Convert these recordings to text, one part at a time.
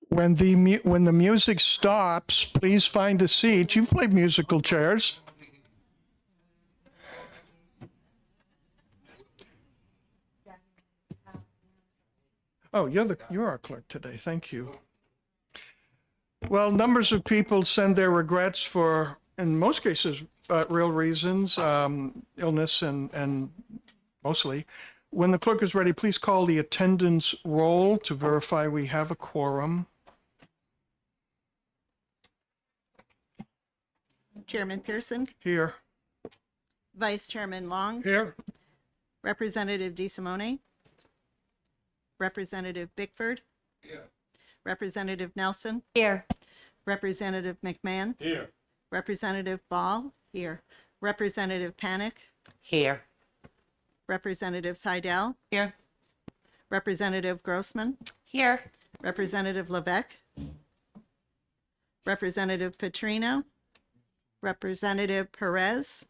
When the music stops, please find a seat. You've played musical chairs. Oh, you're our clerk today. Thank you. Well, numbers of people send their regrets for, in most cases, real reasons, illness and mostly. When the clerk is ready, please call the attendance roll to verify we have a quorum. Chairman Pearson, Here. Vice Chairman Long, Here. Representative DeSimone, Representative Bickford, Here. Representative Nelson, Here. Representative McMahon, Here. Representative Ball, here, Representative Panic, Here. Representative Seidel, Here. Representative Grossman, Here. Representative Levesque, Representative Petrino, Representative Perez,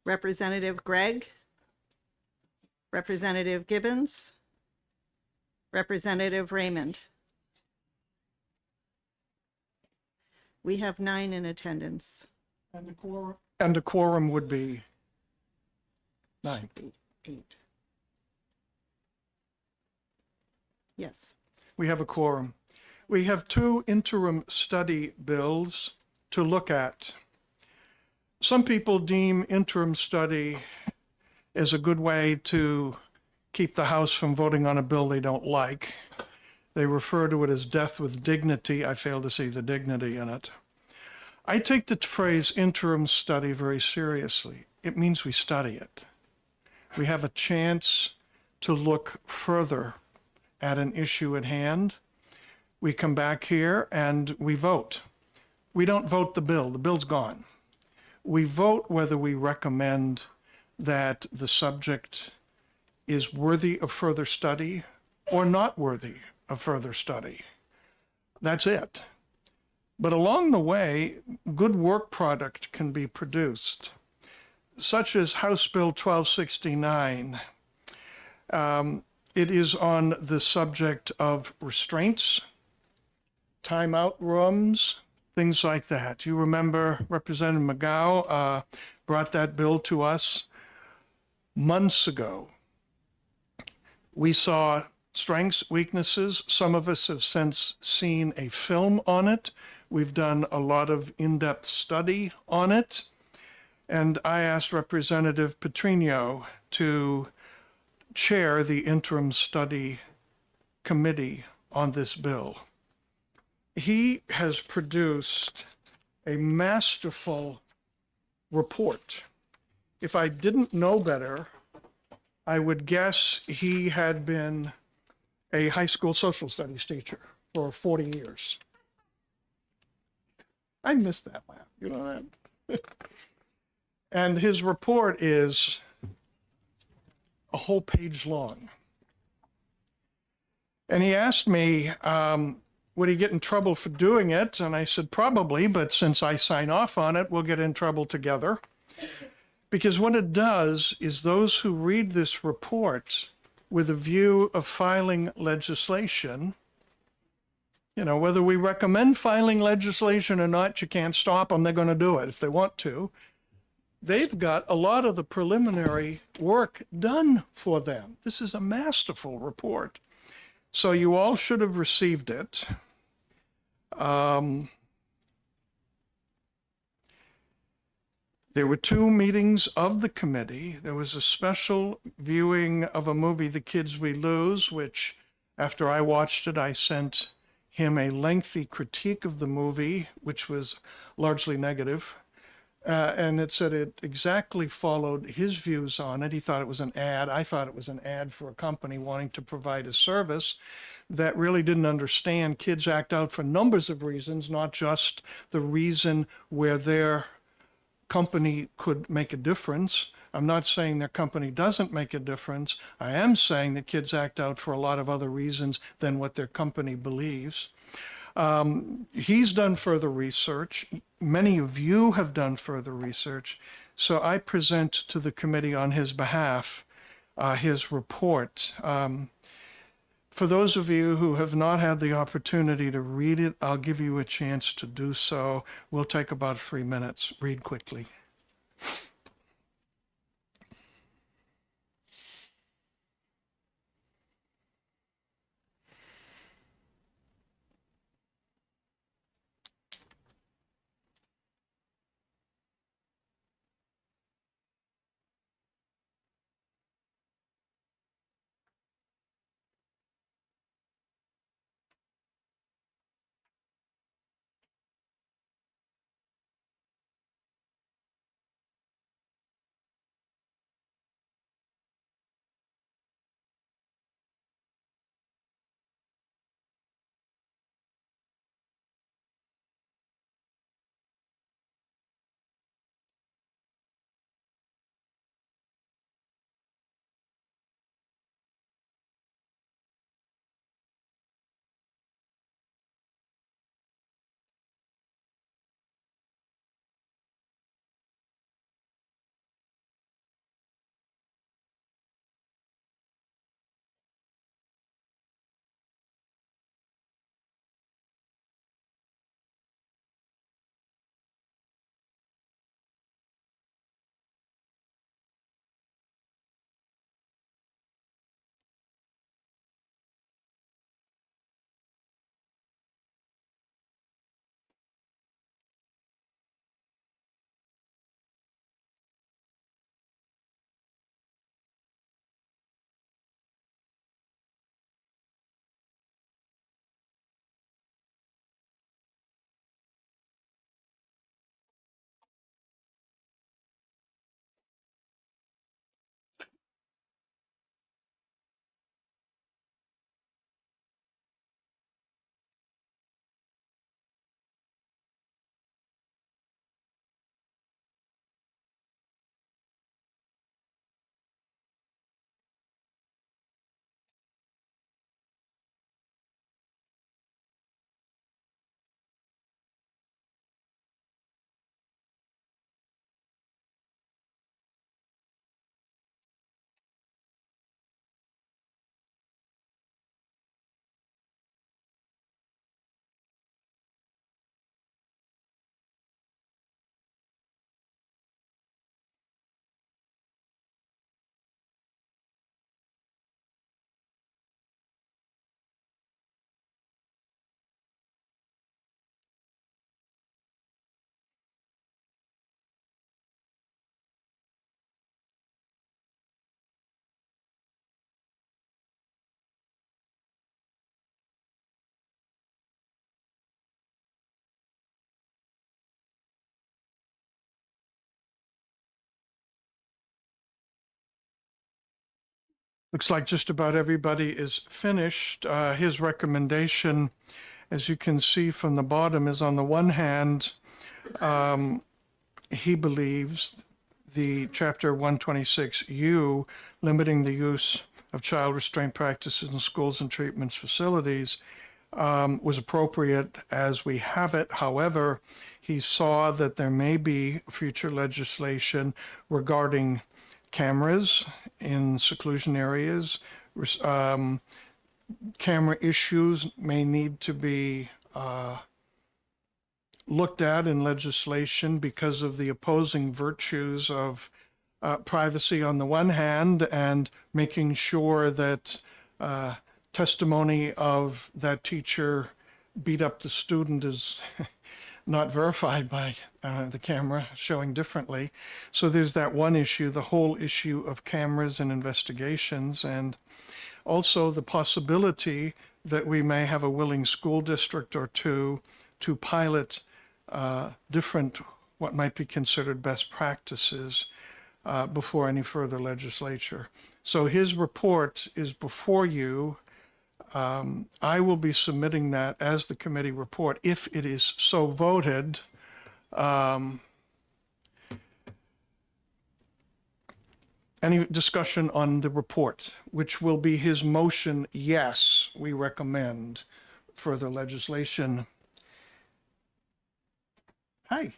Representative Gregg, Representative Gibbons, Representative Raymond. We have 9 in attendance. And a quorum would be 9. 8. Yes. We have a quorum. We have 2 interim study bills to look at. Some people deem interim study as a good way to keep the House from voting on a bill they don't like. They refer to it as death with dignity. I fail to see the dignity in it. I take the phrase interim study very seriously. It means we study it. We have a chance to look further at an issue at hand. We come back here and we vote. We don't vote the bill. The bill's gone. We vote whether we recommend that the subject is worthy of further study or not worthy of further study. That's it. But along the way, good work product can be produced, such as House Bill 1269. It is on the subject of restraints, timeout rooms, things like that. You remember Representative McGow brought that bill to us months ago. We saw strengths, weaknesses. Some of us have since seen a film on it. We've done a lot of in-depth study on it. And I asked Representative Petrino to chair the interim study committee on this bill. He has produced a masterful report. If I didn't know better, I would guess he had been a high school social studies teacher for 40 years. I missed that laugh, you know that? And his report is a whole page long. And he asked me, would he get in trouble for doing it? And I said, probably, but since I sign off on it, we'll get in trouble together. Because what it does is those who read this report with a view of filing legislation, you know, whether we recommend filing legislation or not, you can't stop them. They're going to do it if they want to. They've got a lot of the preliminary work done for them. This is a masterful report. So you all should have received it. There were 2 meetings of the committee. There was a special viewing of a movie, The Kids We Lose, which after I watched it, I sent him a lengthy critique of the movie, which was largely negative. And it said it exactly followed his views on it. He thought it was an ad. I thought it was an ad for a company wanting to provide a service that really didn't understand kids act out for numbers of reasons, not just the reason where their company could make a difference. I'm not saying their company doesn't make a difference. I am saying that kids act out for a lot of other reasons than what their company believes. He's done further research. Many of you have done further research. So I present to the committee on his behalf his report. For those of you who have not had the opportunity to read it, I'll give you a chance to do so. We'll take about 3 minutes. Read quickly. Looks like just about everybody is finished. His recommendation, as you can see from the bottom, is on the one hand, he believes the Chapter 126U, limiting the use of child restraint practices in schools and treatment facilities, was appropriate as we have it. However, he saw that there may be future legislation regarding cameras in seclusion areas. Camera issues may need to be looked at in legislation because of the opposing virtues of privacy on the one hand, and making sure that testimony of that teacher beat up the student is not verified by the camera showing differently. So there's that one issue, the whole issue of cameras and investigations, and also the possibility that we may have a willing school district or two to pilot different, what might be considered best practices before any further legislature. So his report is before you. I will be submitting that as the committee report if it is so voted. Any discussion on the report, which will be his motion? Yes, we recommend further legislation. Hi,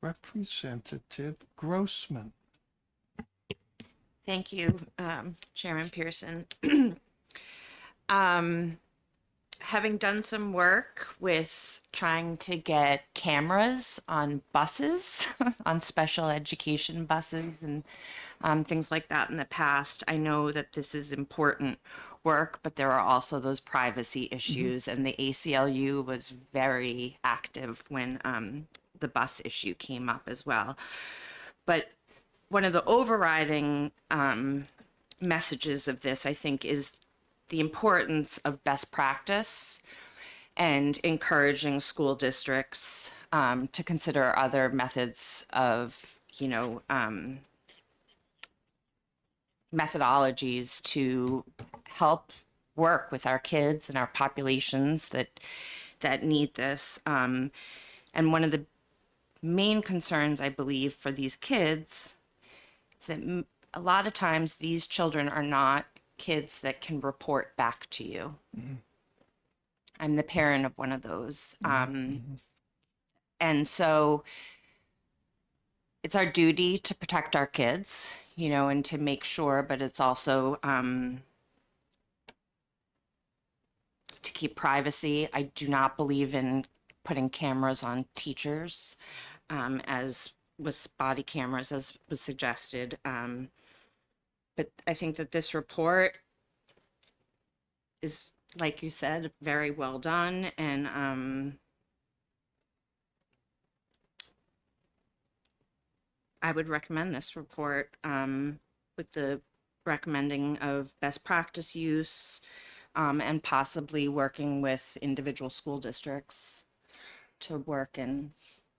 Representative Grossman. Thank you, Chairman Pearson. Having done some work with trying to get cameras on buses, on special education buses, and things like that in the past, I know that this is important work, but there are also those privacy issues, and the ACLU was very active when the bus issue came up as well. But one of the overriding messages of this, I think, is the importance of best practice and encouraging school districts to consider other methods of, methodologies to help work with our kids and our populations that need this. And one of the main concerns, I believe, for these kids is that a lot of times these children are not kids that can report back to you. I'm the parent of one of those. And so it's our duty to protect our kids, and to make sure, but it's also to keep privacy. I do not believe in putting cameras on teachers, as was body cameras, as was suggested. But I think that this report is, like you said, very well done. And I would recommend this report with the recommending of best practice use and possibly working with individual school districts to work in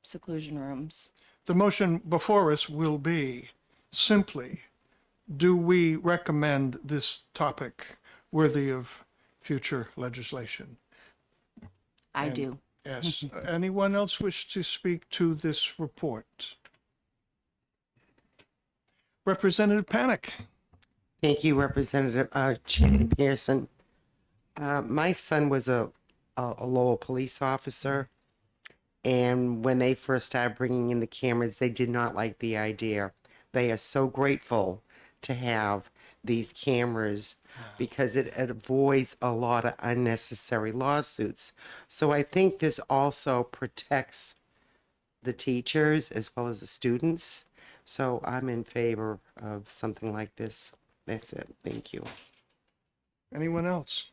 seclusion rooms. The motion before us will be simply, do we recommend this topic worthy of future legislation? I do. Yes. Anyone else wish to speak to this report? Representative Panic. Thank you, Representative Chairman Pearson. My son was a Lowell police officer, and when they first started bringing in the cameras, they did not like the idea. They are so grateful to have these cameras because it avoids a lot of unnecessary lawsuits. So I think this also protects the teachers as well as the students. So I'm in favor of something like this. That's it. Thank you. Anyone else?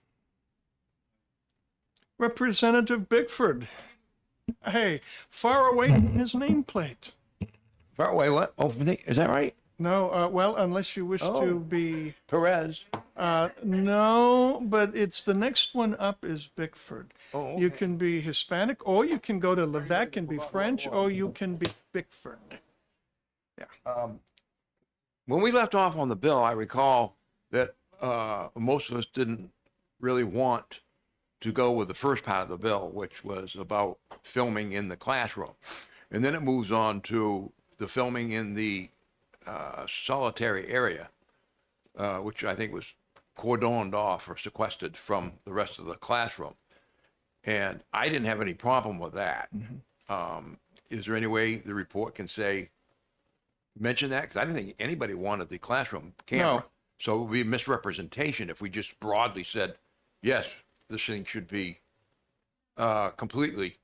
Representative Bickford. Hey, far away from his nameplate. Far away, what? Oh, from the, is that right? No, well, unless you wish to Oh. be, Perez. no, but it's the next one up is Bickford. Oh, You can be Hispanic, or you can go to Levesque and be French, or you can be Bickford. When we left off on the bill, I recall that most of us didn't really want to go with the first part of the bill, which was about filming in the classroom. And then it moves on to the filming in the solitary area, which I think was cordoned off or sequestered from the rest of the classroom. And I didn't have any problem with that. Is there any way the report can say, mention that? Because I didn't think anybody wanted the classroom camera. No. So it would be a misrepresentation if we just broadly said, yes, this thing should be completely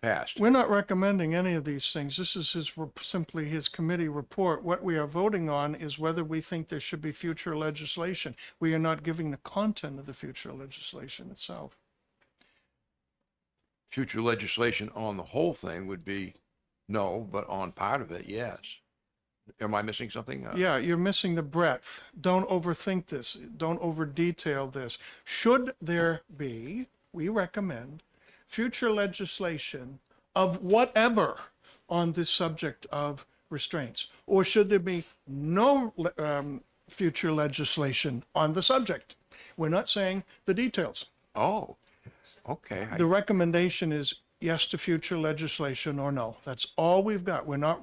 passed. We're not recommending any of these things. This is simply his committee report. What we are voting on is whether we think there should be future legislation. We are not giving the content of the future legislation itself. Future legislation on the whole thing would be no, but on part of it, yes. Am I missing something? Yeah, you're missing the breadth. Don't overthink this. Don't over detail this. Should there be, we recommend, future legislation of whatever on this subject of restraints? Or should there be no future legislation on the subject? We're not saying the details. Oh, okay. The recommendation is yes to future legislation or no. That's all we've got. We're not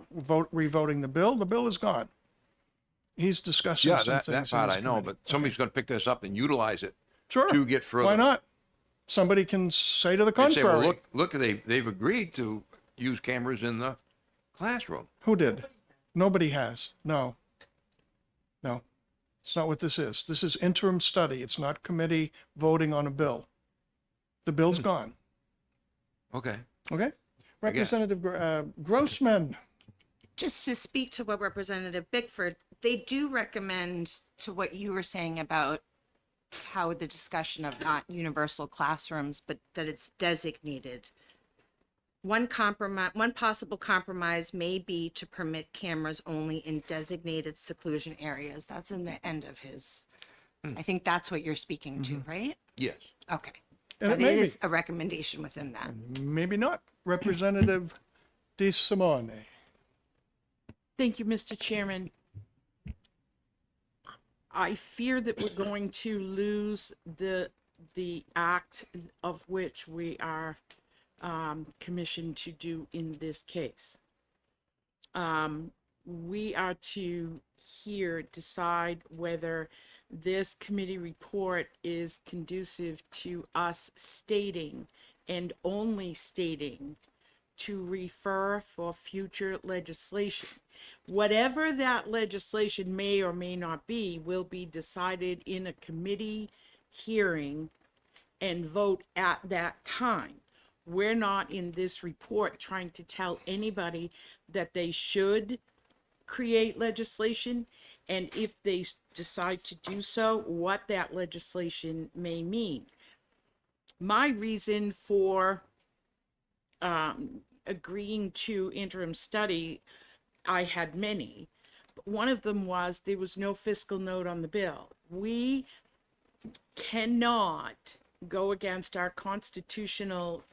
revoting the bill. The bill is gone. He's discussing Yeah, some that things. part in his I know, committee. but somebody's going to pick this up and utilize it Sure. to get further. Why not? Somebody can say to the And say, well, contrary. look, they've agreed to use cameras in the classroom. Who did? Nobody has. No. No. It's not what this is. This is interim study. It's not committee voting on a bill. The bill's gone. Okay. Okay? I guess. Representative Grossman. Just to speak to what Representative Bickford, they do recommend to what you were saying about how the discussion of not universal classrooms, but that it's designated. One possible compromise may be to permit cameras only in designated seclusion areas. That's in the end of his. I think that's what you're speaking to, right? Yes. Okay. And But it may it be. is a recommendation within that. Maybe not. Representative De Simone. Thank you, Mr. Chairman. I fear that we're going to lose the act of which we are commissioned to do in this case. We are to here decide whether this committee report is conducive to us stating and only stating to refer for future legislation. Whatever that legislation may or may not be will be decided in a committee hearing and vote at that time. We're not in this report trying to tell anybody that they should create legislation, and if they decide to do so, what that legislation may mean. My reason for agreeing to interim study, I had many. But one of them was there was no fiscal note on the bill. We cannot go against our constitutional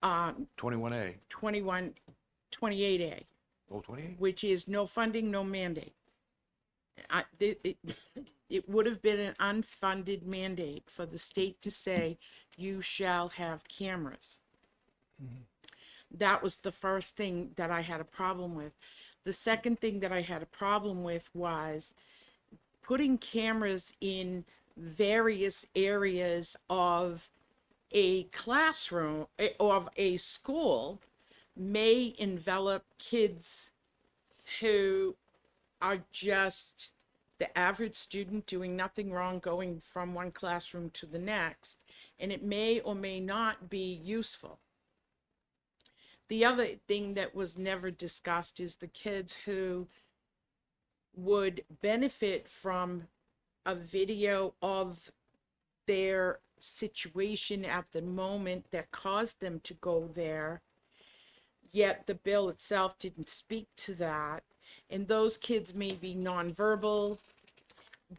21A. 28A, Oh, 28? which is no funding, no mandate. It would have been an unfunded mandate for the state to say, you shall have cameras. That was the first thing that I had a problem with. The second thing that I had a problem with was putting cameras in various areas of a classroom of a school may envelop kids who are just the average student doing nothing wrong going from one classroom to the next, and it may or may not be useful. The other thing that was never discussed is the kids who would benefit from a video of their situation at the moment that caused them to go there, yet the bill itself didn't speak to that. And those kids may be nonverbal.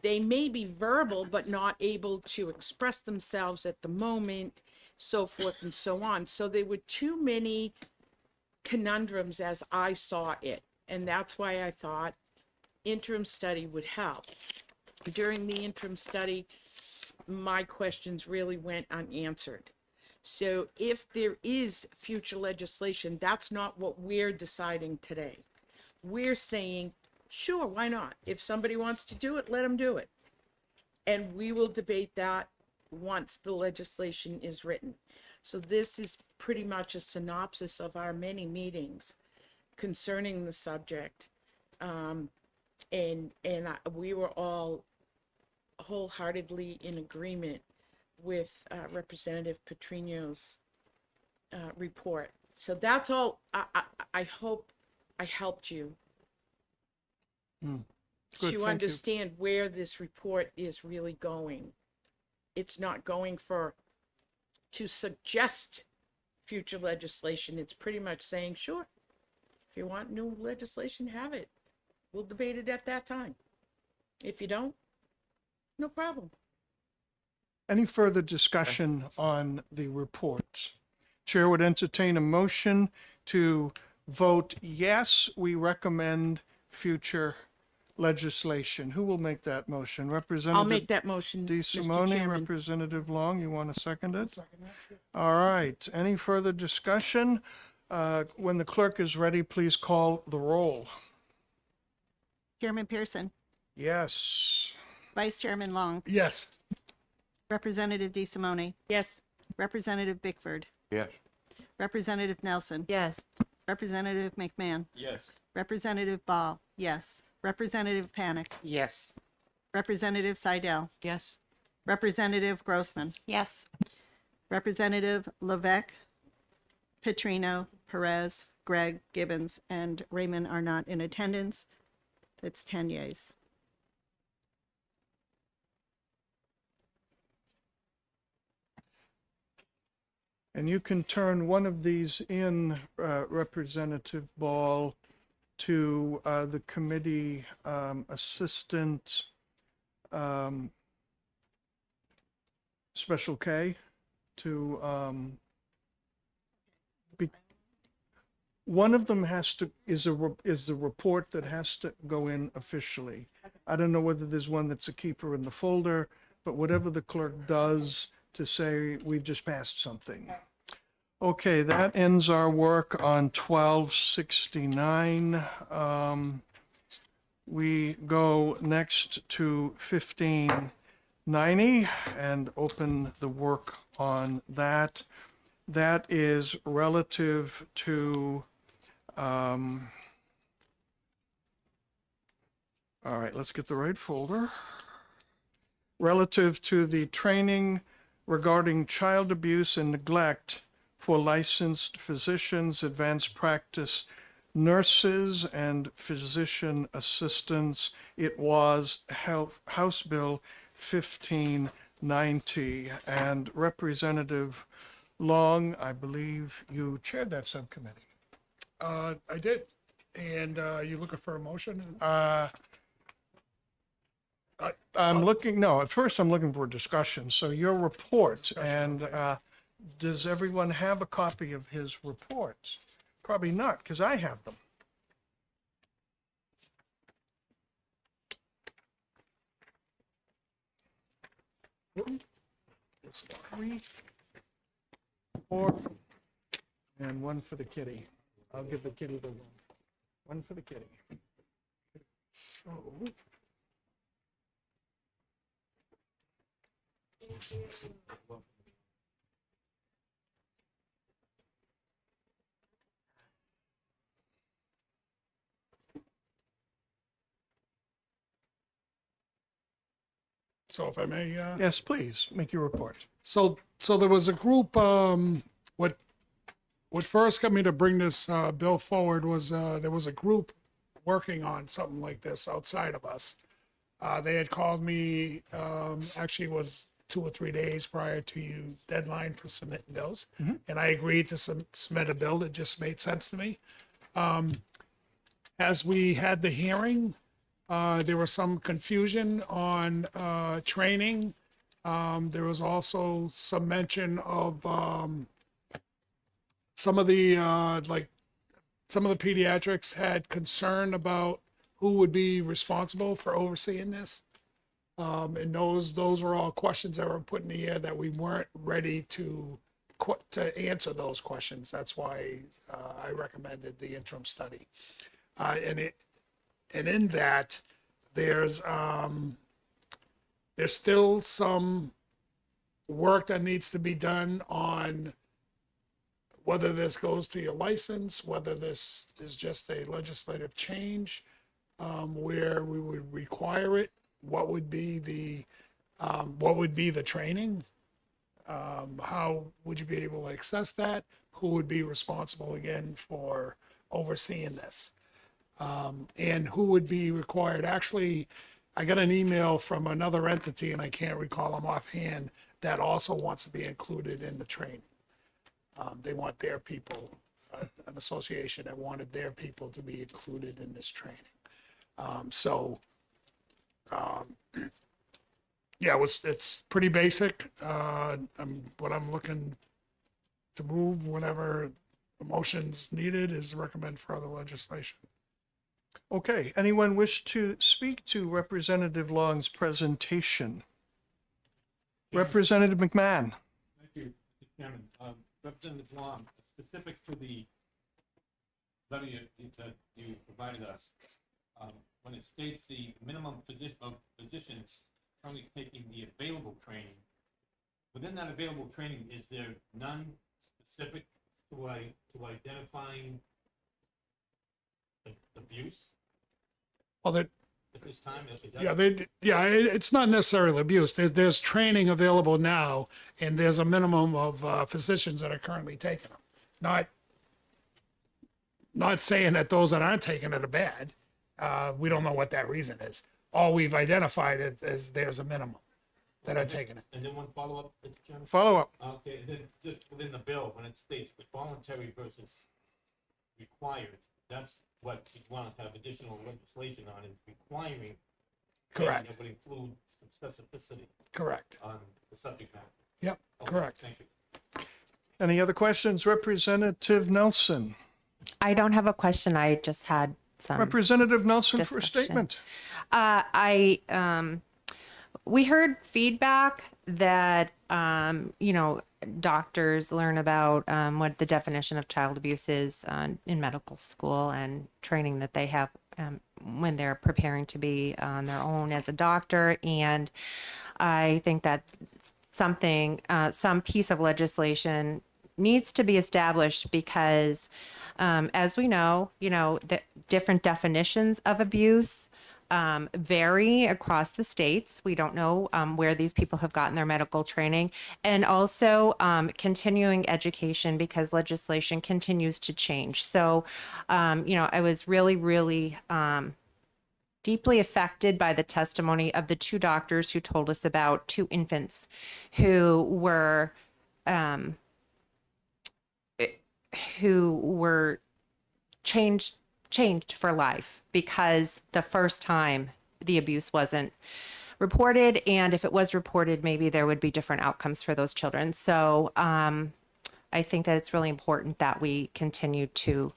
They may be verbal, but not able to express themselves at the moment, so forth and so on. So there were too many conundrums as I saw it. And that's why I thought interim study would help. During the interim study, my questions really went unanswered. So if there is future legislation, that's not what we're deciding today. We're saying, sure, why not? If somebody wants to do it, let them do it. And we will debate that once the legislation is written. So this is pretty much a synopsis of our many meetings concerning the subject. We were all wholeheartedly in agreement with Representative Petrino's report. So that's all. I hope I helped you Good, thank to you. understand where this report is really going. It's not going to suggest future legislation. It's pretty much saying, sure, if you want new legislation, have it. We'll debate it at that time. If you don't, no problem. Any further discussion on the report? Chair would entertain a motion to vote yes, we recommend future legislation. Who will make that motion? Representative I'll make that motion, De Mr. Simone, Chairman. Representative Long, you want to second it? All right. Any further discussion? When the clerk is ready, please call the roll. Chairman Pearson, Yes. Vice Chairman Long, Yes. Representative De Simone, Yes, Representative Bickford, Yes. Representative Nelson, Yes. Representative McMahon, Yes. Representative Ball, yes. Representative Panic, Yes. Representative Seidel, Yes. Representative Grossman, Yes. Representative Levesque, Petrino, Perez, Gregg, Gibbons, and Raymond are not in attendance. It's 10 yeas. And you can turn one of these in, Representative Ball, to the committee assistant, Special K, to be, one of them is the report that has to go in officially. I don't know whether there's one that's a keeper in the folder, but whatever the clerk does to say we've just passed something. Okay, that ends our work on 1269. We go next to 1590 and open the work on that. That is relative to, all right, let's get the right folder. Relative to the training regarding child abuse and neglect for licensed physicians, advanced practice nurses, and physician assistants. It was House Bill 1590. And Representative Long, I believe you chaired that subcommittee. I did. And you looking for a motion? I'm looking, no, at first I'm looking for a discussion. So your report, and does everyone have a copy of his reports? Probably not, because I have them. Three, four, and one for the kitty. I'll give the kitty the one. One for the kitty. So, so if I may, Yes, please, make your report. so there was a group. What first got me to bring this bill forward was there was a group working on something like this outside of us. They had called me. Actually, it was 2 or 3 days prior to you deadline for submitting bills, and I agreed to submit a bill that just made sense to me. As we had the hearing, there was some confusion on training. There was also some mention of some of the pediatrics had concern about who would be responsible for overseeing this. And those were all questions that were put in the air that we weren't ready to answer those questions. That's why I recommended the interim study. And in that, there's still some work that needs to be done on whether this goes to your license, whether this is just a legislative change where we would require it. What would be the training? How would you be able to access that? Who would be responsible again for overseeing this? And who would be required? Actually, I got an email from another entity, and I can't recall them offhand, that also wants to be included in the training. They want their people, an association that wanted their people to be included in this training. Yeah, it's pretty basic. What I'm looking to move, whatever motions needed, is recommend further legislation. Okay, anyone wish to speak to Representative Long's presentation? Representative McMahon. Thank you, Mr. Chairman. Representative Long, specific to the letter that you provided us, when it states the minimum of physicians currently taking the available training, within that available training, is there none specific to identifying abuse? Well, at this time? Is that? Yeah, it's not necessarily abuse. There's training available now, and there's a minimum of physicians that are currently taking them. Not saying that those that aren't taking it are bad. We don't know what that reason is. All we've identified is there's a minimum that are taking it. And then one follow-up, Mr. Chairman? Follow up. Okay, and then just within the bill, when it states voluntary versus required, that's what you want to have additional legislation on, is requiring. Correct. That would include some specificity Correct. on the subject matter. Yep, Okay, correct. Thank you. Any other questions? Representative Nelson. I don't have a question. I just had some. Representative Nelson for a discussion. statement. We heard feedback that, doctors learn about what the definition of child abuse is in medical school and training that they have when they're preparing to be on their own as a doctor. And I think that some piece of legislation needs to be established because, as we know, the different definitions of abuse vary across the states. We don't know where these people have gotten their medical training, and also continuing education because legislation continues to change. So, I was really, really deeply affected by the testimony of the two doctors who told us about two infants who were changed for life because the first time the abuse wasn't reported, and if it was reported, maybe there would be different outcomes for those children. So I think that it's really important that we continue to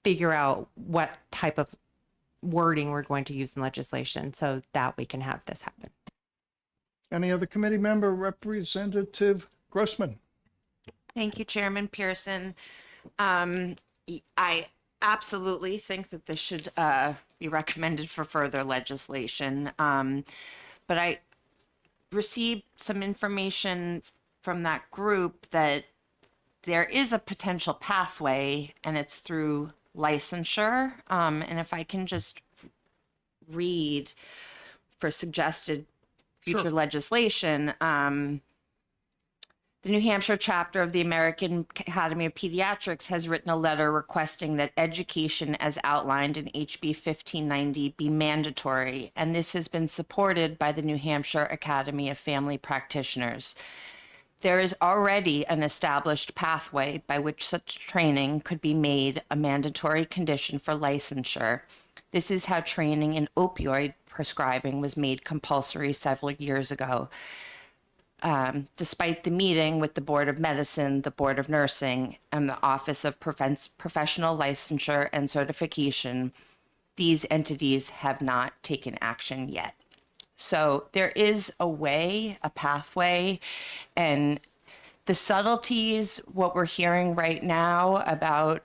figure out what type of wording we're going to use in legislation so that we can have this happen. Any other committee member? Representative Grossman. Thank you, Chairman Pearson. I absolutely think that this should be recommended for further legislation. But I received some information from that group that there is a potential pathway, and it's through licensure. And if I can just read for suggested future Sure. legislation, the New Hampshire chapter of the American Academy of Pediatrics has written a letter requesting that education as outlined in HB 1590 be mandatory, and this has been supported by the New Hampshire Academy of Family Practitioners. There is already an established pathway by which such training could be made a mandatory condition for licensure. This is how training in opioid prescribing was made compulsory several years ago. Despite the meeting with the Board of Medicine, the Board of Nursing, and the Office of Professional Licensure and Certification, these entities have not taken action yet. So there is a way, a pathway, and the subtleties, what we're hearing right now about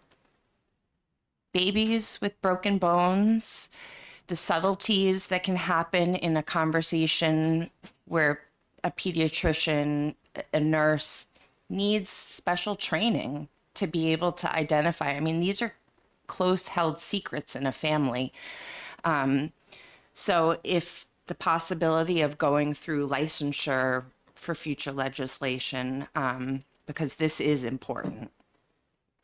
babies with broken bones, the subtleties that can happen in a conversation where a pediatrician, a nurse needs special training to be able to identify. I mean, these are close held secrets in a family. So if the possibility of going through licensure for future legislation, because this is important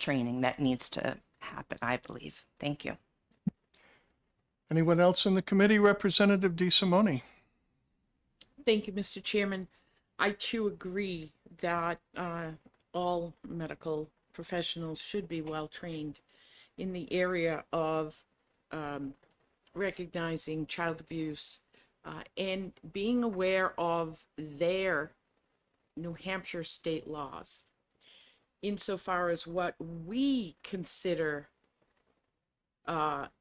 training that needs to happen, I believe. Thank you. Anyone else in the committee? Representative DeSimone. Thank you, Mr. Chairman. I too agree that all medical professionals should be well trained in the area of recognizing child abuse and being aware of their New Hampshire state laws insofar as what we consider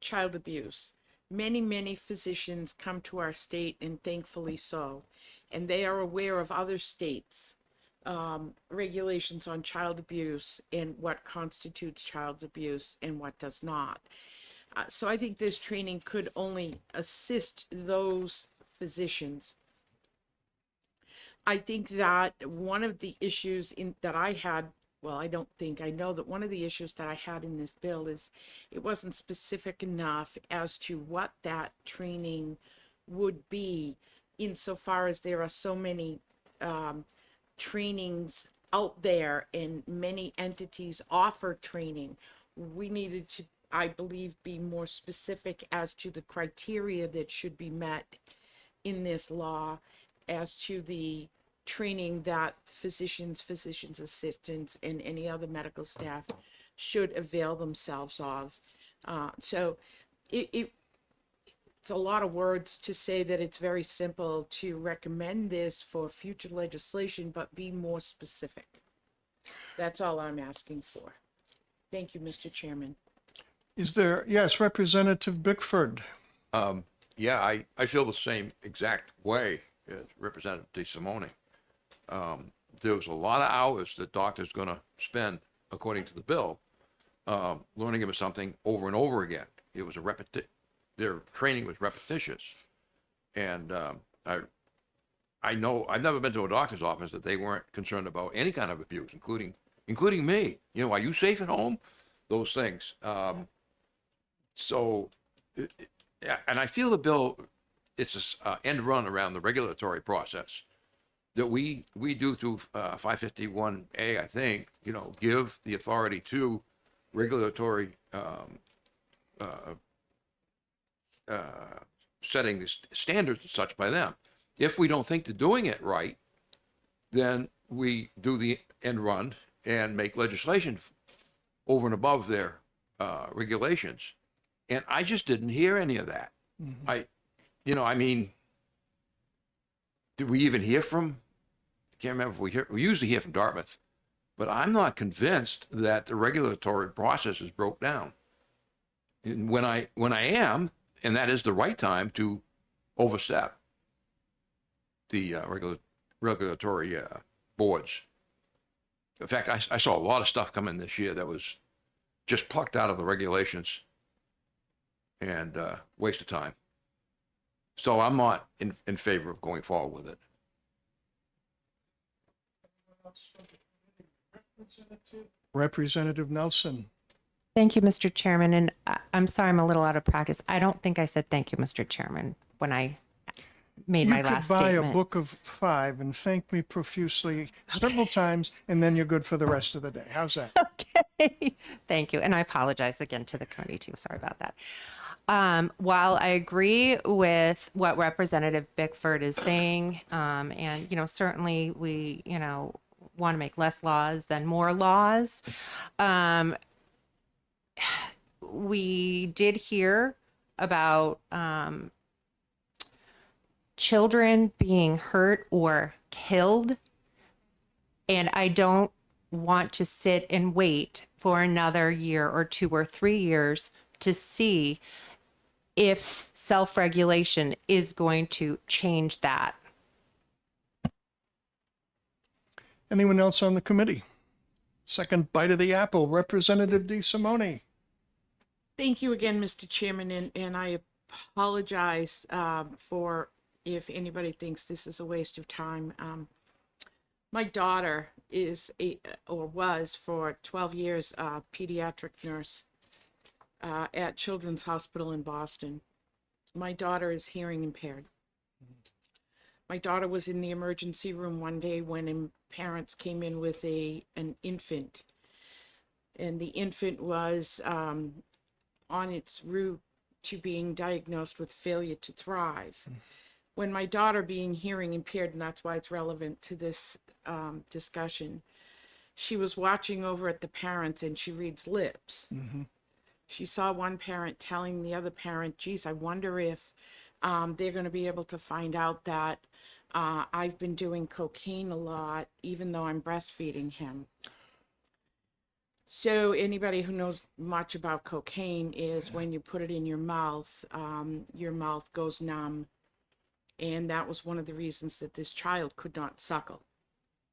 child abuse. Many physicians come to our state, and thankfully so, and they are aware of other states' regulations on child abuse and what constitutes child abuse and what does not. So I think this training could only assist those physicians. I think that one of the issues that I had well, I know that one of the issues that I had in this bill is it wasn't specific enough as to what that training would be, insofar as there are so many trainings out there and many entities offer training. We needed to, I believe, be more specific as to the criteria that should be met in this law, as to the training that physicians, physicians assistants, and any other medical staff should avail themselves of. So it's a lot of words to say that it's very simple to recommend this for future legislation, but be more specific. That's all I'm asking for. Thank you, Mr. Chairman. Is there, yes, Representative Bickford. Yeah, I feel the same exact way as Representative DeSimone. There was a lot of hours that doctors going to spend, according to the bill, learning about something over and over again. It was their training was repetitious. And I know, I've never been to a doctor's office that they weren't concerned about any kind of abuse, including me. You know, are you safe at home? Those things. And I feel the bill, it's an end run around the regulatory process that we do through 551A, I think, you know, give the authority to regulatory setting the standards and such by them. If we don't think they're doing it right, then we do the end run and make legislation over and above their regulations. And I just didn't hear any of that. I mean, did we even hear from, I can't remember if we usually hear from Dartmouth, but I'm not convinced that the regulatory process is broke down. And when I am, and that is the right time to overstep the regulatory boards. In fact, I saw a lot of stuff come in this year that was just plucked out of the regulations and waste of time. So I'm not in favor of going forward with it. Representative Nelson. Thank you, Mr. Chairman. And I'm sorry, I'm a little out of practice. I don't think I said thank you, Mr. Chairman, when I made my last You could buy statement. a book of 5 and thank me profusely several times, and then you're good for the rest of the day. How's that? Okay, thank you. And I apologize again to the committee too. Sorry about that. While I agree with what Representative Bickford is saying, and, you know, certainly we, you know, want to make less laws than more laws. We did hear about children being hurt or killed, and I don't want to sit and wait for another year or 2 or 3 years to see if self-regulation is going to change that. Anyone else on the committee? Second bite of the apple, Representative DeSimone. Thank you again, Mr. Chairman, and I apologize for if anybody thinks this is a waste of time. My daughter was for 12 years a pediatric nurse at Children's Hospital in Boston. My daughter is hearing impaired. My daughter was in the emergency room one day when parents came in with an infant, and the infant was on its route to being diagnosed with failure to thrive. When my daughter, being hearing impaired, and that's why it's relevant to this discussion, she was watching over at the parents, and she reads lips. She saw one parent telling the other parent, geez, I wonder if they're going to be able to find out that I've been doing cocaine a lot, even though I'm breastfeeding him. So anybody who knows much about cocaine is when you put it in your mouth goes numb. And that was one of the reasons that this child could not suckle.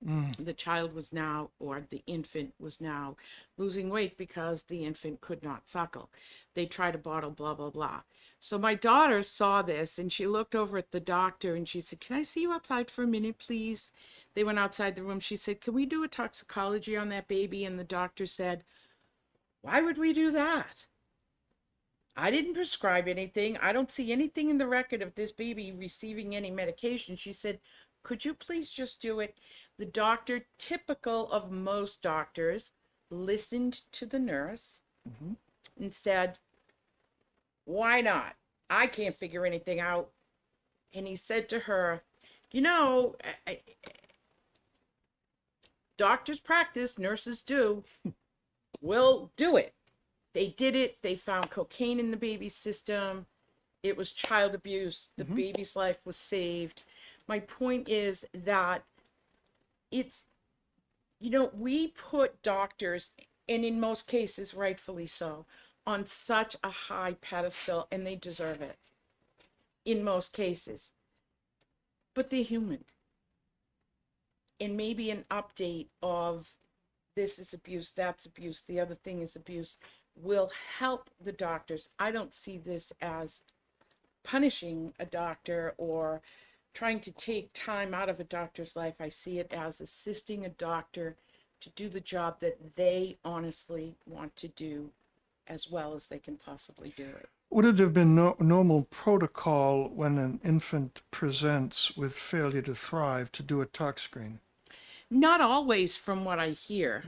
The child was now, or the infant was now losing weight because the infant could not suckle. They tried a bottle, blah, blah, blah. So my daughter saw this and she looked over at the doctor and she said, "Can I see you outside for a minute, please?" They went outside the room. She said, "Can we do a toxicology on that baby?" And the doctor said, "Why would we do that? I didn't prescribe anything. I don't see anything in the record of this baby receiving any medication." She said, "Could you please just do it?" The doctor, typical of most doctors, listened to the nurse and said, "Why not? I can't figure anything out." And he said to her, "You know, doctors practice, nurses do. We'll do it." They did it. They found cocaine in the baby's system. It was child abuse. The baby's life was saved. My point is that it's, you know, we put doctors, and in most cases, rightfully so, on such a high pedestal, and they deserve it in most cases. But they're human. And maybe an update of this is abuse, that's abuse, the other thing is abuse, will help the doctors. I don't see this as punishing a doctor or trying to take time out of a doctor's life. I see it as assisting a doctor to do the job that they honestly want to do as well as they can possibly do it. Would it have been normal protocol when an infant presents with failure to thrive to do a tox screen? Not always, from what I hear.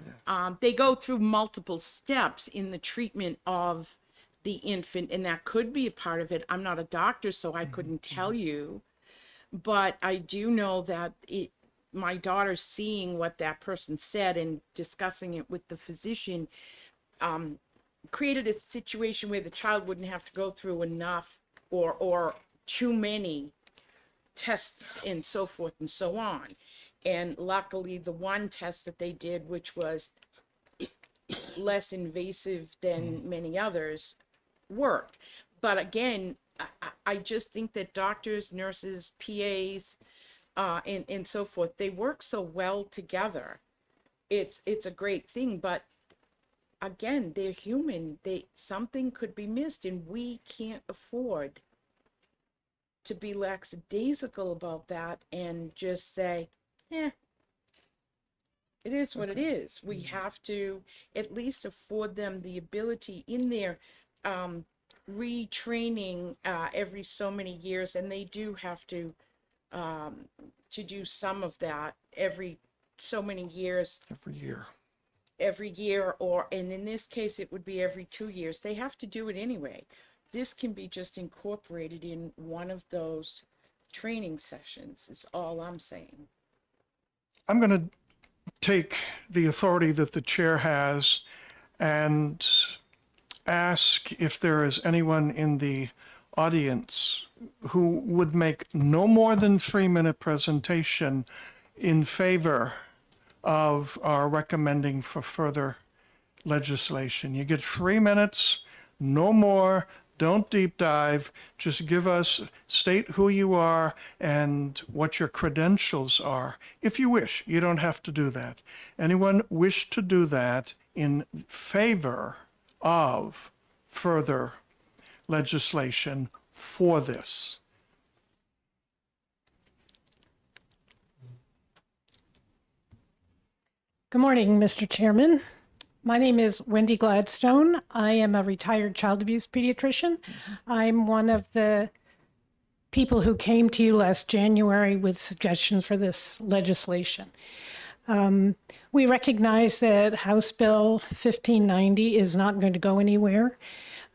They go through multiple steps in the treatment of the infant, and that could be a part of it. I'm not a doctor, so I couldn't tell you. But I do know that my daughter, seeing what that person said and discussing it with the physician, created a situation where the child wouldn't have to go through enough or too many tests and so forth and so on. And luckily, the one test that they did, which was less invasive than many others, worked. But again, I just think that doctors, nurses, PAs, and so forth, they work so well together. It's a great thing, but again, they're human. Something could be missed, and we can't afford to be lackadaisical about that and just say, it is what it is. We have to at least afford them the ability in their retraining every so many years, and they do have to do some of that every so many years. Every year, and in this case, it would be every 2 years. They have to do it anyway. This can be just incorporated in one of those training sessions, is all I'm saying. I'm going to take the authority that the chair has and ask if there is anyone in the audience who would make no more than 3-minute presentation in favor of our recommending for further legislation. You get 3 minutes, no more. Don't deep dive. Just give us, state who you are and what your credentials are. If you wish, you don't have to do that. Anyone wish to do that in favor of further legislation for this? Good morning, Mr. Chairman. My name is Wendy Gladstone. I am a retired child abuse pediatrician. I'm one of the people who came to you last January with suggestions for this legislation. We recognize that House Bill 1590 is not going to go anywhere,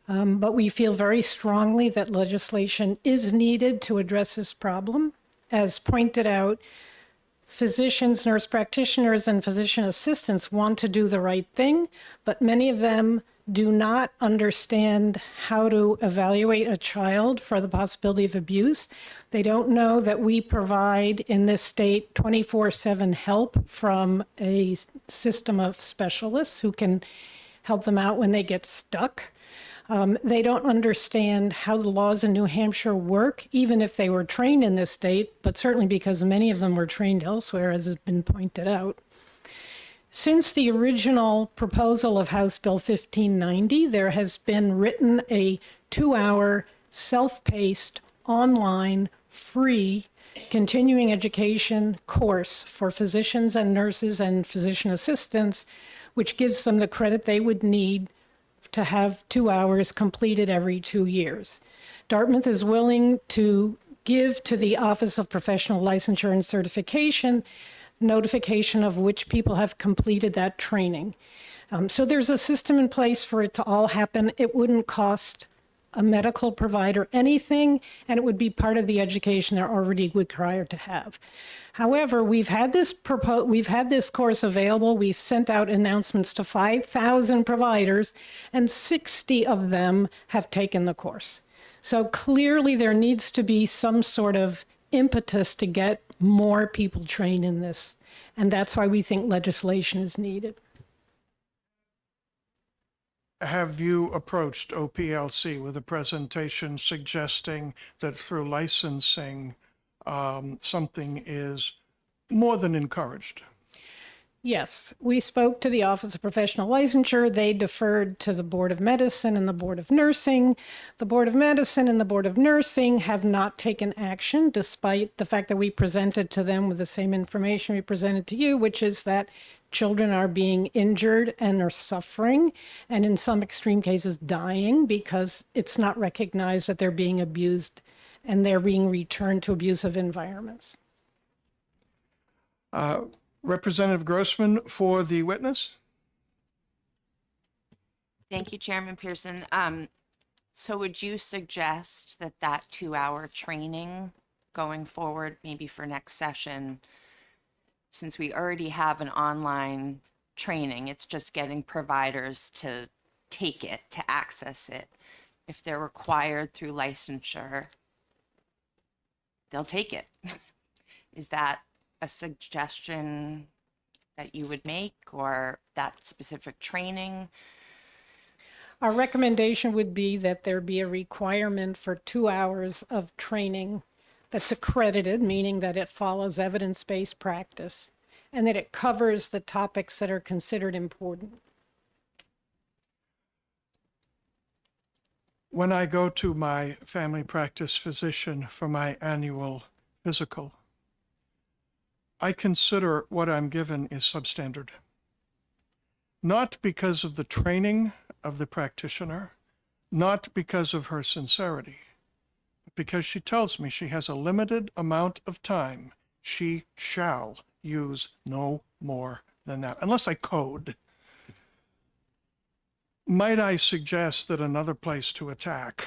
but we feel very strongly that legislation is needed to address this problem. As pointed out, physicians, nurse practitioners, and physician assistants want to do the right thing, but many of them do not understand how to evaluate a child for the possibility of abuse. They don't know that we provide in this state 24/7 help from a system of specialists who can help them out when they get stuck. They don't understand how the laws in New Hampshire work, even if they were trained in this state, but certainly because many of them were trained elsewhere, as has been pointed out. Since the original proposal of House Bill 1590, there has been written a 2-hour, self-paced, online, free, continuing education course for physicians and nurses and physician assistants, which gives them the credit they would need to have 2 hours completed every 2 years. Dartmouth is willing to give to the Office of Professional Licensure and Certification notification of which people have completed that training. So there's a system in place for it to all happen. It wouldn't cost a medical provider anything, and it would be part of the education they're already required to have. However, we've had this course available. We've sent out announcements to 5,000 providers, and 60 of them have taken the course. So clearly there needs to be some sort of impetus to get more people trained in this. And that's why we think legislation is needed. Have you approached OPLC with a presentation suggesting that through licensing, something is more than encouraged? Yes, we spoke to the Office of Professional Licensure. They deferred to the Board of Medicine and the Board of Nursing. The Board of Medicine and the Board of Nursing have not taken action, despite the fact that we presented to them with the same information we presented to you, which is that children are being injured and are suffering, and in some extreme cases dying, because it's not recognized that they're being abused and they're being returned to abusive environments. Representative Grossman for the witness. Thank you, Chairman Pearson. So would you suggest that that 2-hour training going forward, maybe for next session, since we already have an online training, it's just getting providers to take it, to access it. If they're required through licensure, they'll take it. Is that a suggestion that you would make, or that specific training? Our recommendation would be that there be a requirement for 2 hours of training that's accredited, meaning that it follows evidence-based practice, and that it covers the topics that are considered important. When I go to my family practice physician for my annual physical, I consider what I'm given is substandard. Not because of the training of the practitioner, not because of her sincerity, but because she tells me she has a limited amount of time. She shall use no more than that, unless I code. Might I suggest that another place to attack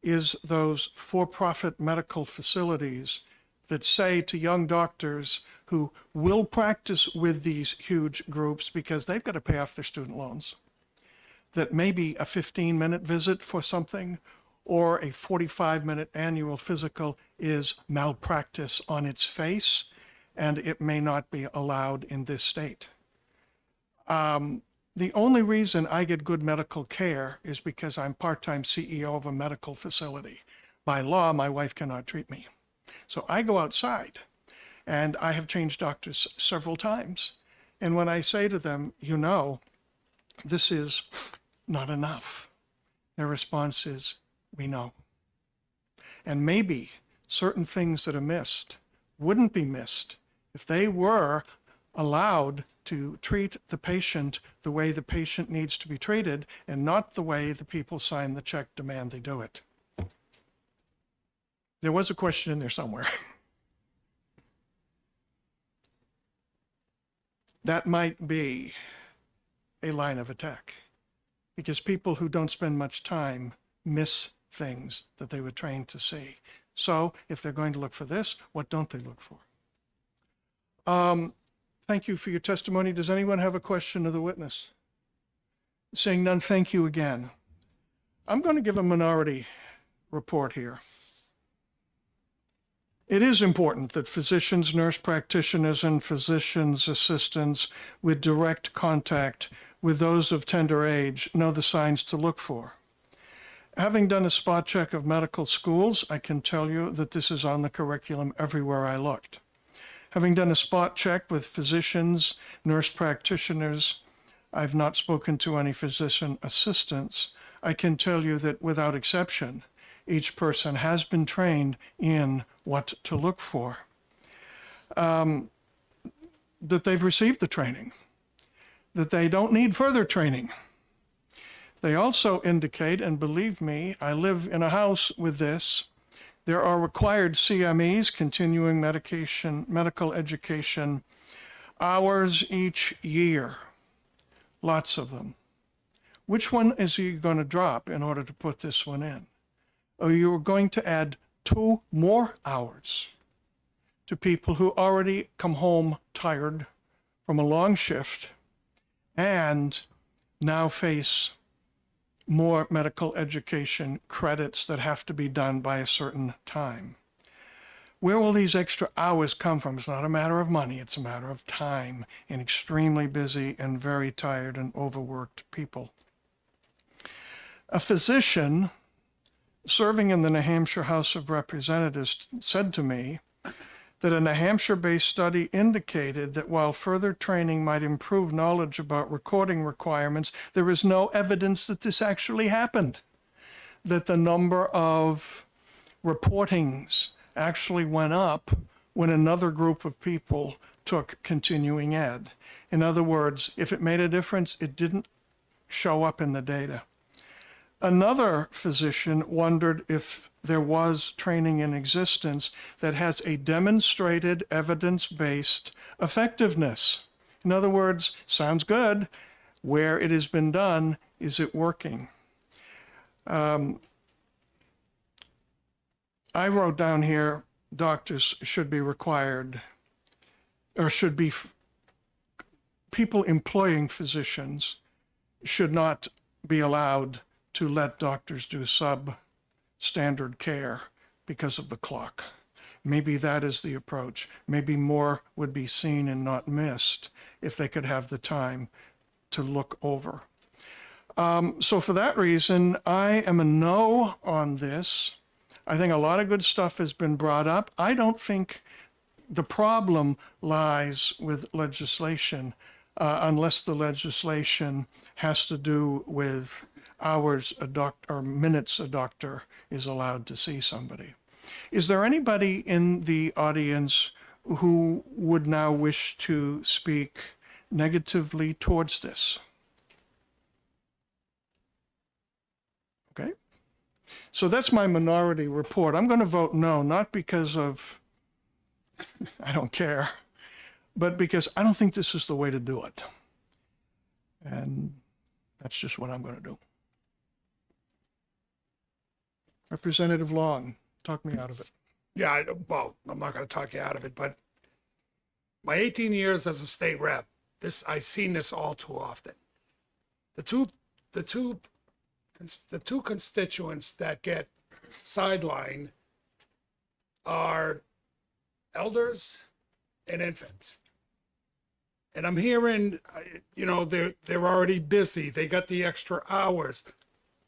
is those for-profit medical facilities that say to young doctors who will practice with these huge groups because they've got to pay off their student loans, that maybe a 15-minute visit for something or a 45-minute annual physical is malpractice on its face, and it may not be allowed in this state. The only reason I get good medical care is because I'm part-time CEO of a medical facility. By law, my wife cannot treat me. So I go outside, and I have changed doctors several times. And when I say to them, you know, this is not enough, their response is, we know. And maybe certain things that are missed wouldn't be missed if they were allowed to treat the patient the way the patient needs to be treated and not the way the people sign the check demand they do it. There was a question in there somewhere. That might be a line of attack, because people who don't spend much time miss things that they were trained to see. So if they're going to look for this, what don't they look for? Thank you for your testimony. Does anyone have a question of the witness? Seeing none, thank you again. I'm going to give a minority report here. It is important that physicians, nurse practitioners, and physicians' assistants with direct contact with those of tender age know the signs to look for. Having done a spot check of medical schools, I can tell you that this is on the curriculum everywhere I looked. Having done a spot check with physicians, nurse practitioners, I've not spoken to any physician assistants. I can tell you that without exception, each person has been trained in what to look for. That they've received the training, that they don't need further training. They also indicate, and believe me, I live in a house with this, there are required CMEs, continuing medical education, hours each year. Lots of them. Which one is you going to drop in order to put this one in? Or you are going to add 2 more hours to people who already come home tired from a long shift and now face more medical education credits that have to be done by a certain time. Where will these extra hours come from? It's not a matter of money, it's a matter of time and extremely busy and very tired and overworked people. A physician serving in the New Hampshire House of Representatives said to me that a New Hampshire-based study indicated that while further training might improve knowledge about recording requirements, there is no evidence that this actually happened, that the number of reportings actually went up when another group of people took continuing ed. In other words, if it made a difference, it didn't show up in the data. Another physician wondered if there was training in existence that has a demonstrated evidence-based effectiveness. In other words, sounds good. Where it has been done, is it working? I wrote down here, doctors should be required, or should be, people employing physicians should not be allowed to let doctors do substandard care because of the clock. Maybe that is the approach. Maybe more would be seen and not missed if they could have the time to look over. So for that reason, I am a no on this. I think a lot of good stuff has been brought up. I don't think the problem lies with legislation unless the legislation has to do with hours a doctor or minutes a doctor is allowed to see somebody. Is there anybody in the audience who would now wish to speak negatively towards this? Okay. So that's my minority report. I'm going to vote no, not because of I don't care, but because I don't think this is the way to do it. And that's just what I'm going to do. Representative Long, talk me out of it. Yeah, well, I'm not going to talk you out of it, but my 18 years as a state rep, I've seen this all too often. The two constituents that get sidelined are elders and infants. And I'm hearing, they're already busy. They got the extra hours.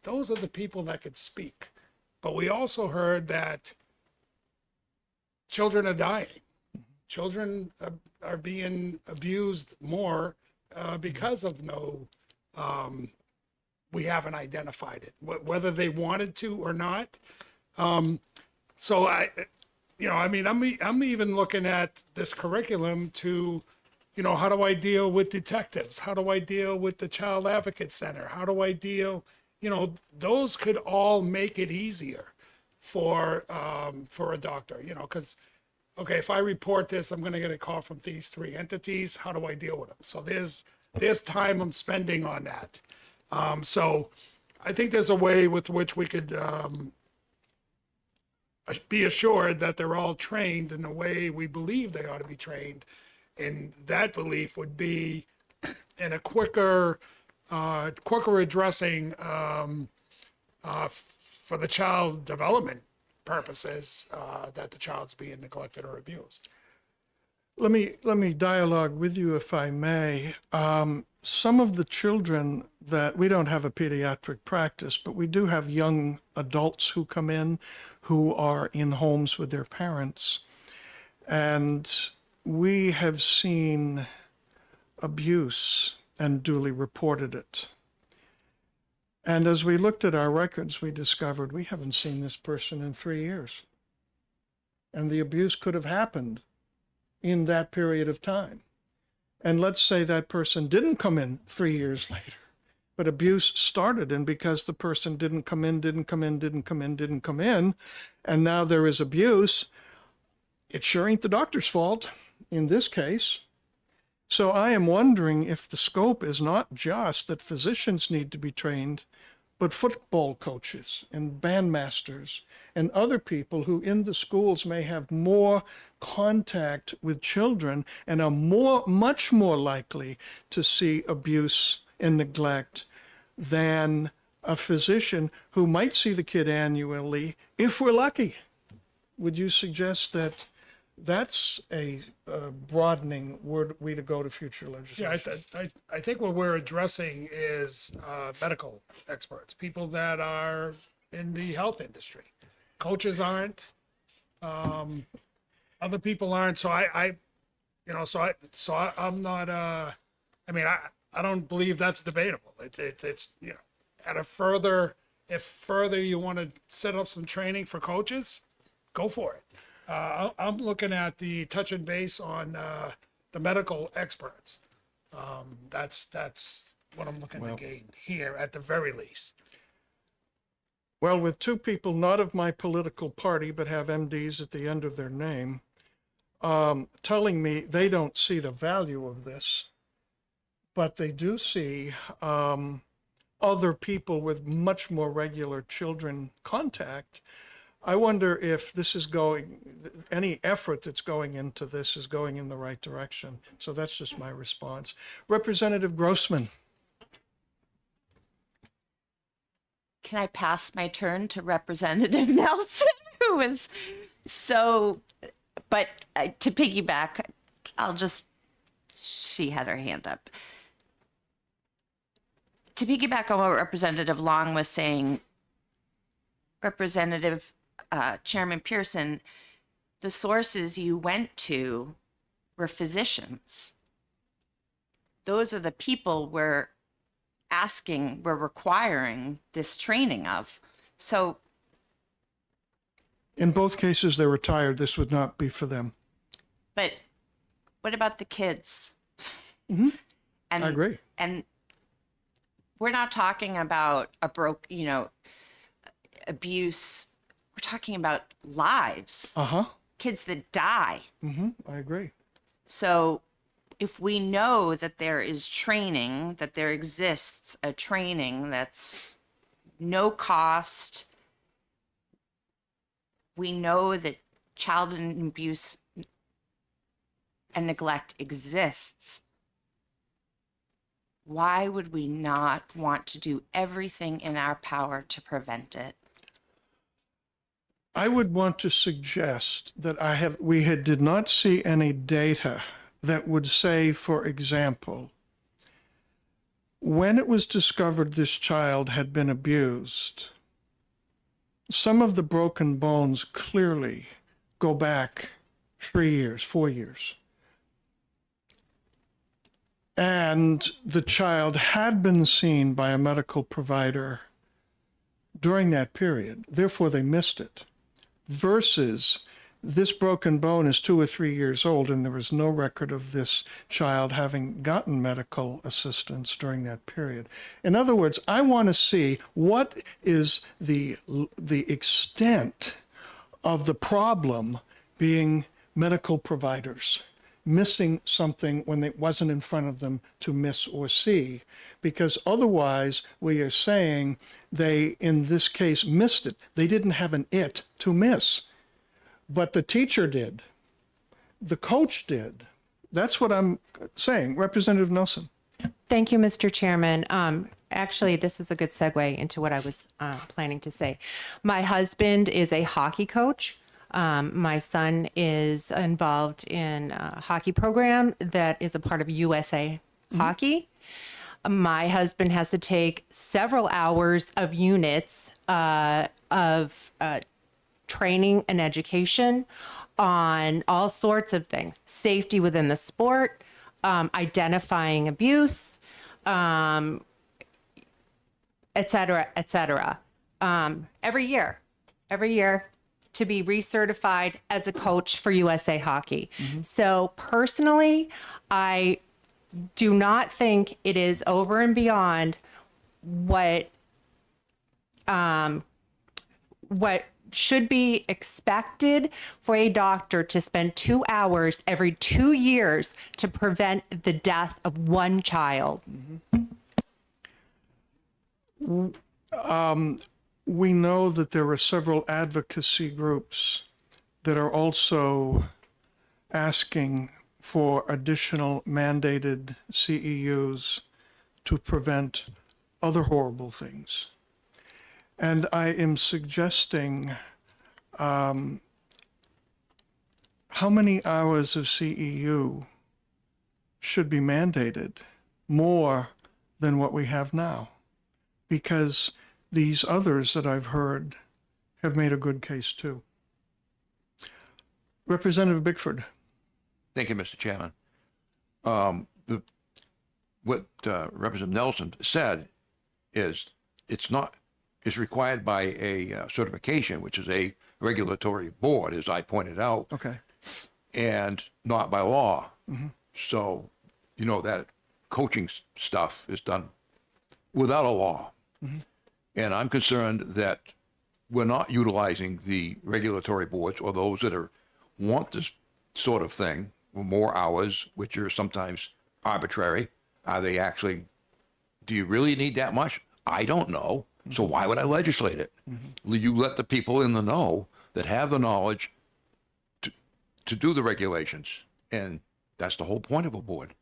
Those are the people that could speak. But we also heard that children are dying. Children are being abused more because of we haven't identified it, whether they wanted to or not. So I'm even looking at this curriculum to, how do I deal with detectives? How do I deal with the Child Advocate Center? How do I deal, those could all make it easier for a doctor, because, okay, if I report this, I'm going to get a call from these 3 entities. How do I deal with them? So there's time I'm spending on that. So I think there's a way with which we could be assured that they're all trained in the way we believe they ought to be trained. And that belief would be in a quicker addressing for the child development purposes that the child's being neglected or abused. Let me dialogue with you if I may. Some of the children that we don't have a pediatric practice, but we do have young adults who come in who are in homes with their parents. And we have seen abuse and duly reported it. And as we looked at our records, we discovered we haven't seen this person in 3 years. And the abuse could have happened in that period of time. And let's say that person didn't come in 3 years later, but abuse started, and because the person didn't come in, and now there is abuse, it sure ain't the doctor's fault in this case. So I am wondering if the scope is not just that physicians need to be trained, but football coaches and bandmasters and other people who in the schools may have more contact with children and are much more likely to see abuse and neglect than a physician who might see the kid annually if we're lucky. Would you suggest that that's a broadening way to go to future legislation? Yeah, I think what we're addressing is medical experts, people that are in the health industry. Coaches aren't, other people aren't. So I'm not. I mean, I don't believe that's debatable. It's at a further, if further you want to set up some training for coaches, go for it. I'm looking at the touch and base on the medical experts. That's what I'm looking to gain here at the very least. Well, with two people not of my political party but have MDs at the end of their name, telling me they don't see the value of this, but they do see other people with much more regular children contact. I wonder if this is any effort that's going into this is going in the right direction. So that's just my response. Representative Grossman. Can I pass my turn to Representative Nelson, who is but to piggyback, she had her hand up. To piggyback on what Representative Long was saying, Representative Chairman Pearson, the sources you went to were physicians. Those are the people we're requiring this training of. So In both cases, they're retired. This would not be for them. but what about the kids? Mhm. And I agree. And we're not talking about abuse. We're talking about lives, Uh-huh. kids that die. I agree. So if we know that there is training, that there exists a training that's no cost, we know that child abuse and neglect exists, why would we not want to do everything in our power to prevent it? I would want to suggest that we did not see any data that would say, for example, when it was discovered this child had been abused, some of the broken bones clearly go back 3 years, 4 years. And the child had been seen by a medical provider during that period. Therefore, they missed it. Versus this broken bone is 2 or 3 years old, and there is no record of this child having gotten medical assistance during that period. In other words, I want to see what is the extent of the problem being medical providers missing something when it wasn't in front of them to miss or see, because otherwise we are saying they, in this case, missed it. They didn't have an it to miss, but the teacher did. The coach did. That's what I'm saying. Representative Nelson. Thank you, Mr. Chairman. Actually, this is a good segue into what I was planning to say. My husband is a hockey coach. My son is involved in a hockey program that is a part of USA Hockey. My husband has to take several hours of units of training and education on all sorts of things, safety within the sport, identifying abuse, et cetera, et cetera. Every year to be recertified as a coach for USA Hockey. So personally, I do not think it is over and beyond what should be expected for a doctor to spend 2 hours every 2 years to prevent the death of one child. We know that there are several advocacy groups that are also asking for additional mandated CEUs to prevent other horrible things. And I am suggesting how many hours of CEU should be mandated more than what we have now? Because these others that I've heard have made a good case too. Representative Bickford. Thank you, Mr. Chairman. What Representative Nelson said is it's required by a certification, which is a regulatory board, as I pointed out, Okay. and not by law. So, you know, that coaching stuff is done without a law. And I'm concerned that we're not utilizing the regulatory boards or those that want this sort of thing, more hours, which are sometimes arbitrary. Are they actually, do you really need that much? I don't know. So why would I legislate it? You let the people in the know that have the knowledge to do the regulations. And that's the whole point of a board.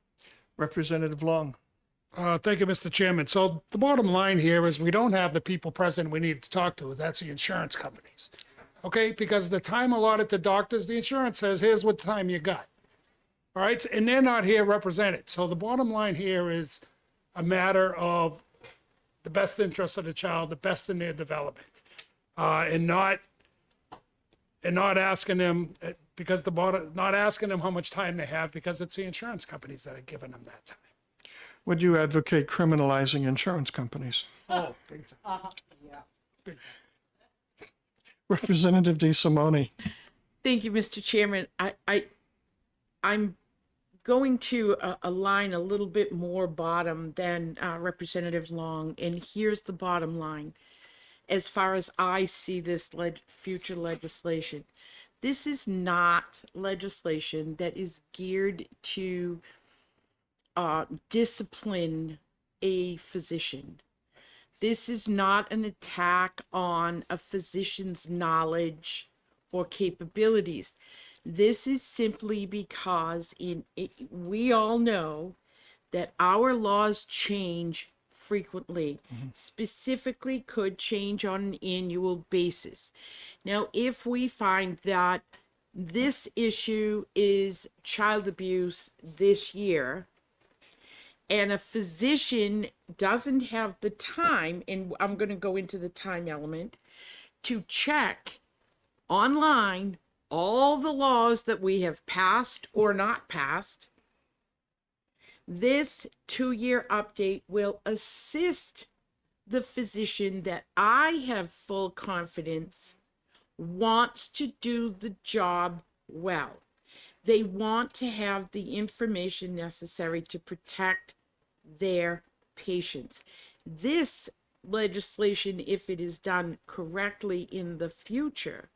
Representative Long. Thank you, Mr. Chairman. So the bottom line here is we don't have the people present we need to talk to. That's the insurance companies. Okay? Because the time allotted to doctors, the insurance says, here's what time you got. All right? And they're not here represented. So the bottom line here is a matter of the best interest of the child, the best in their development, and not asking them not asking them how much time they have, because it's the insurance companies that are giving them that time. Would you advocate criminalizing insurance companies? Oh, big time. Representative DeSimone. Thank you, Mr. Chairman. I'm going to align a little bit more bottom than Representative Long, and here's the bottom line. As far as I see this future legislation, this is not legislation that is geared to discipline a physician. This is not an attack on a physician's knowledge or capabilities. This is simply because we all know that our laws change frequently, specifically could change on an annual basis. Now, if we find that this issue is child abuse this year, and a physician doesn't have the time, and I'm going to go into the time element, to check online all the laws that we have passed or not passed, this 2-year update will assist the physician that I have full confidence wants to do the job well. They want to have the information necessary to protect their patients. This legislation, if it is done correctly in the future,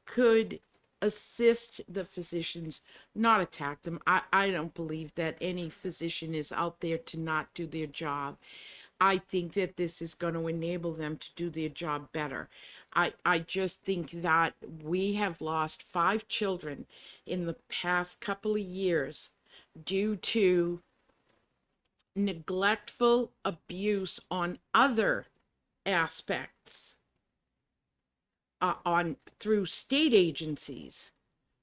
could assist the physicians, not attack them. I don't believe that any physician is out there to not do their job. I think that this is going to enable them to do their job better. I just think that we have lost 5 children in the past couple of years due to neglectful abuse on other aspects on through state agencies,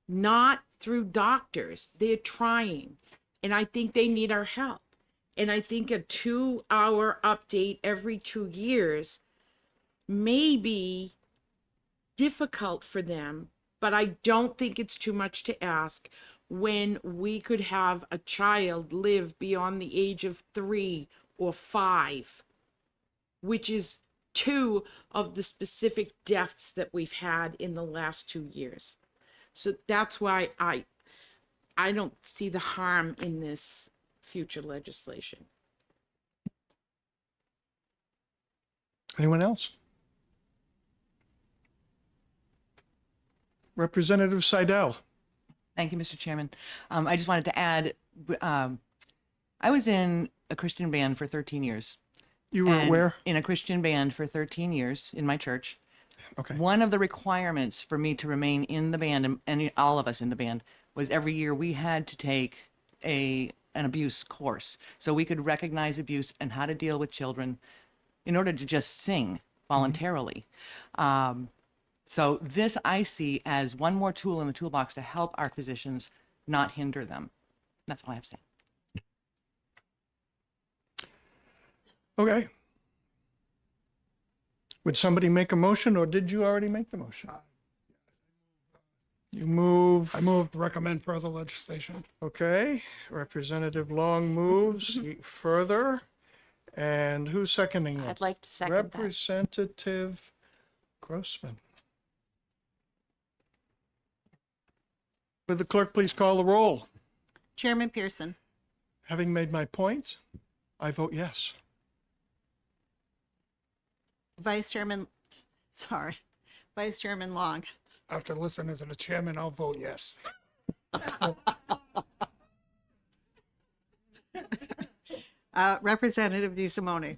not through doctors. They're trying, and I think they need our help. And I think a 2-hour update every 2 years may be difficult for them, but I don't think it's too much to ask when we could have a child live beyond the age of 3 or 5, which is 2 of the specific deaths that we've had in the last 2 years. So that's why I don't see the harm in this future legislation. Anyone else? Representative Seidel. Thank you, Mr. Chairman. I just wanted to add, I was in a Christian band for 13 years. You were and where? In a Christian band for 13 years in my church. Okay. One of the requirements for me to remain in the band, and all of us in the band, was every year we had to take an abuse course. So we could recognize abuse and how to deal with children in order to just sing voluntarily. So this I see as one more tool in the toolbox to help our physicians, not hinder them. That's all I have to say. Okay. Would somebody make a motion, or did you already make the motion? You move. I move to recommend further legislation. Okay. Representative Long moves further. And who's seconding it? I'd like to second that. Representative Grossman. Would the clerk please call the roll? Chairman Pearson, Having made my point, I vote yes. Vice Chairman Long, After listening to the chairman, I'll vote yes. Representative DeSimone,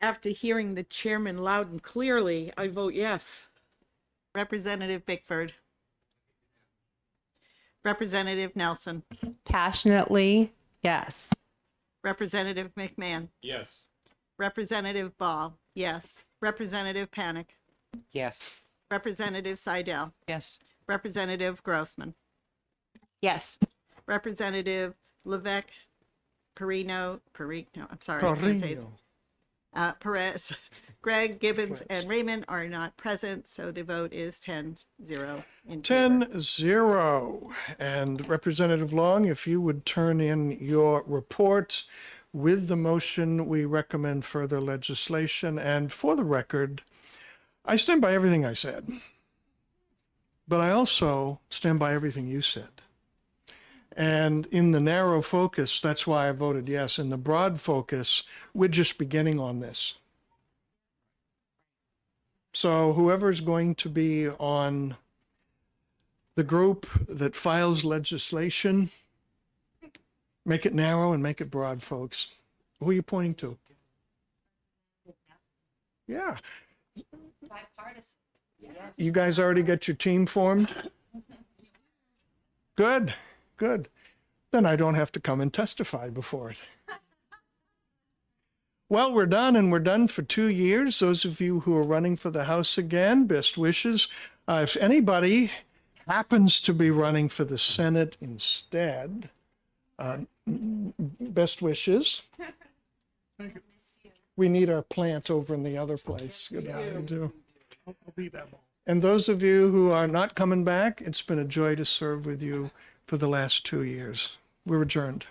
After hearing the chairman loud and clearly, I vote yes. Representative Bickford, Representative Nelson, Passionately, yes. Representative McMahon, Yes. Representative Ball, yes. Representative Panic, Yes. Representative Seidel, Yes. Representative Grossman, Yes. Representative Levesque, Perino, I'm sorry, I can't say it. Carino. Perez, Greg, Gibbons, and Raymond are not present, so the vote is 10-0 in favor. 10-0. And Representative Long, if you would turn in your report with the motion, we recommend further legislation. And for the record, I stand by everything I said, but I also stand by everything you said. And in the narrow focus, that's why I voted yes. In the broad focus, we're just beginning on this. So whoever's going to be on the group that files legislation, make it narrow and make it broad, folks. Who are you pointing to? Yeah. You guys already got your team formed? Good, good. Then I don't have to come and testify before it. Well, we're done, and we're done for 2 years. Those of you who are running for the House again, best wishes. If anybody happens to be running for the Senate instead, best wishes. We need our plant over in the other place. Yeah, we do. I'll be that one. And those of you who are not coming back, it's been a joy to serve with you for the last 2 years. We're adjourned.